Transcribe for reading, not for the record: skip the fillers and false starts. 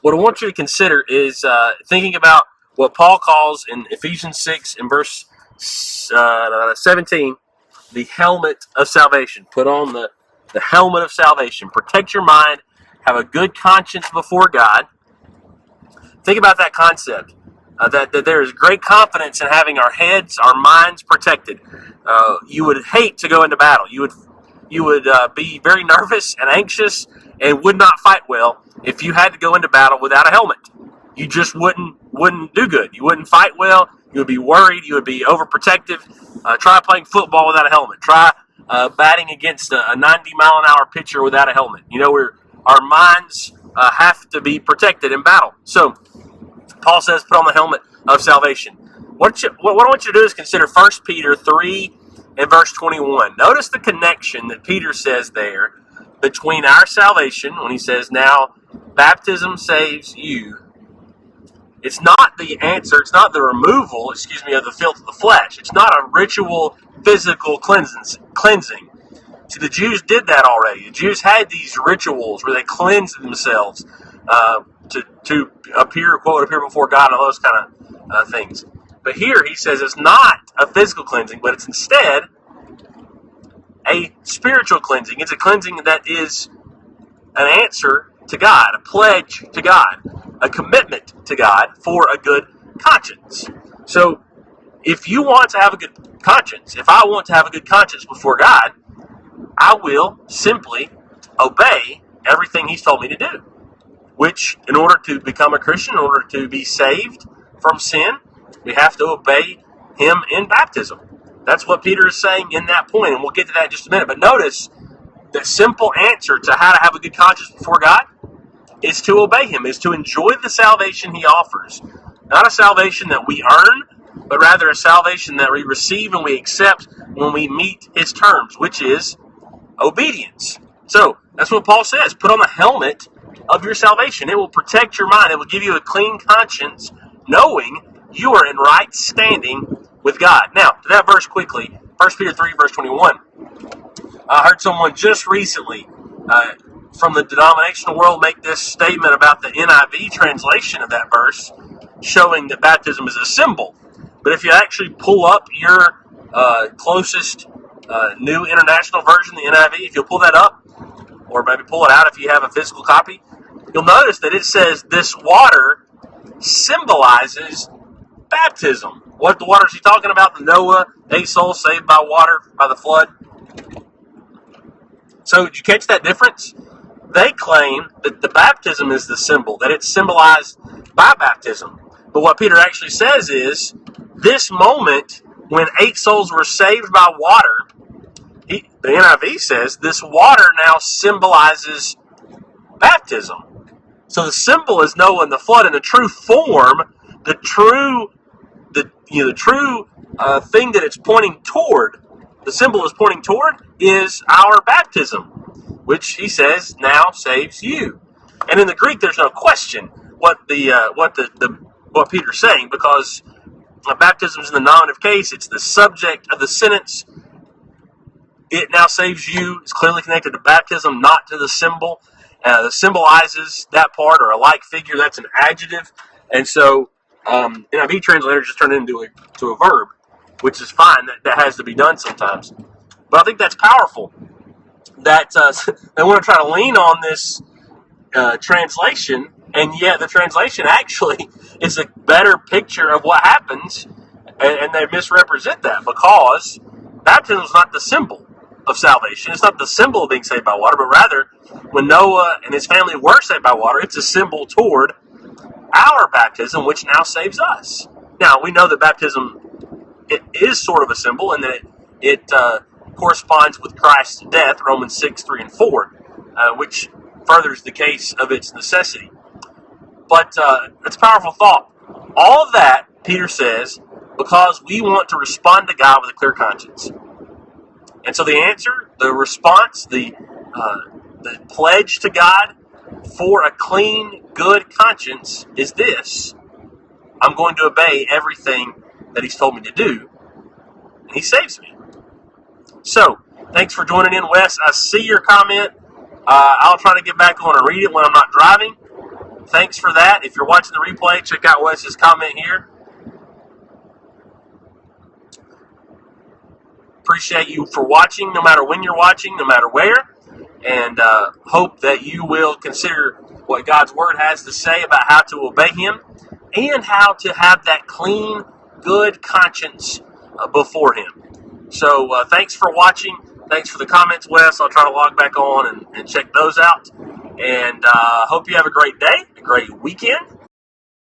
what I want you to consider is thinking about what Paul calls in Ephesians 6 in verse 17, the helmet of salvation. Put on the helmet of salvation. Protect your mind. Have a good conscience before God. Think about that concept, that there is great confidence in having our heads, our minds protected. You would hate to go into battle. You would be very nervous and anxious and would not fight well if you had to go into battle without a helmet. You just wouldn't do good. You wouldn't fight well. You would be worried. You would be overprotective. Try playing football without a helmet. Try batting against a 90-mile-an-hour pitcher without a helmet. Our minds have to be protected in battle. So Paul says, put on the helmet of salvation. What I want you to do is consider 1 Peter 3 and verse 21. Notice the connection that Peter says there between our salvation, when he says, now baptism saves you. It's not the answer, it's not the removal, of the filth of the flesh. It's not a ritual, physical cleansing. See, the Jews did that already. The Jews had these rituals where they cleansed themselves to appear before God and those kind of things. But here he says it's not a physical cleansing, but it's instead a spiritual cleansing. It's a cleansing that is an answer to God, a pledge to God, a commitment to God for a good conscience. So if you want to have a good conscience, if I want to have a good conscience before God, I will simply obey everything He's told me to do. Which, in order to become a Christian, in order to be saved from sin, we have to obey Him in baptism. That's what Peter is saying in that point, and we'll get to that in just a minute. But notice, the simple answer to how to have a good conscience before God is to obey Him, is to enjoy the salvation He offers. Not a salvation that we earn, but rather a salvation that we receive and we accept when we meet His terms, which is obedience. So, that's what Paul says. Put on the helmet of your salvation. It will protect your mind. It will give you a clean conscience, knowing you are in right standing with God. Now, to that verse quickly, 1 Peter 3, verse 21. I heard someone just recently from the denominational world make this statement about the NIV translation of that verse, showing that baptism is a symbol. But if you actually pull up your closest New International Version, the NIV, if you'll pull that up, or maybe pull it out if you have a physical copy, you'll notice that it says this water symbolizes baptism. What the water is he talking about? The Noah, 8 souls saved by water, by the flood. So did you catch that difference? They claim that the baptism is the symbol, that it's symbolized by baptism. But what Peter actually says is, this moment when 8 souls were saved by water, the NIV says, this water now symbolizes baptism. So the symbol is Noah and the flood, and the true form, the true thing that it's pointing toward, the symbol is pointing toward, is our baptism, which he says now saves you. And in the Greek, there's no question what Peter's saying, because baptism is in the nominative case. It's the subject of the sentence. It now saves you. It's clearly connected to baptism, not to the symbol. That symbolizes that part, or a like figure. That's an adjective, and so NIV translators just turn it into a verb, which is fine. That has to be done sometimes. But I think that's powerful. That they want to try to lean on this translation, and yet the translation actually is a better picture of what happens, and they misrepresent that, because baptism is not the symbol of salvation. It's not the symbol of being saved by water, but rather, when Noah and his family were saved by water, it's a symbol toward our baptism, which now saves us. Now, we know that baptism, it is sort of a symbol, and that it corresponds with Christ's death, Romans 6, 3, and 4, which furthers the case of its necessity. But it's a powerful thought. All of that, Peter says, because we want to respond to God with a clear conscience. And so the answer, the response, the pledge to God for a clean, good conscience is this: I'm going to obey everything that He's told me to do, and He saves me. So, thanks for joining in, Wes. I see your comment. I'll try to get back on and read it when I'm not driving. thanks for that. If you're watching the replay, check out Wes's comment here. Appreciate you for watching, no matter when you're watching, no matter where. And hope that you will consider what God's Word has to say about how to obey Him and how to have that clean, good conscience before Him. So thanks for watching. Thanks for the comments, Wes. I'll try to log back on and check those out. And hope you have a great day, a great weekend.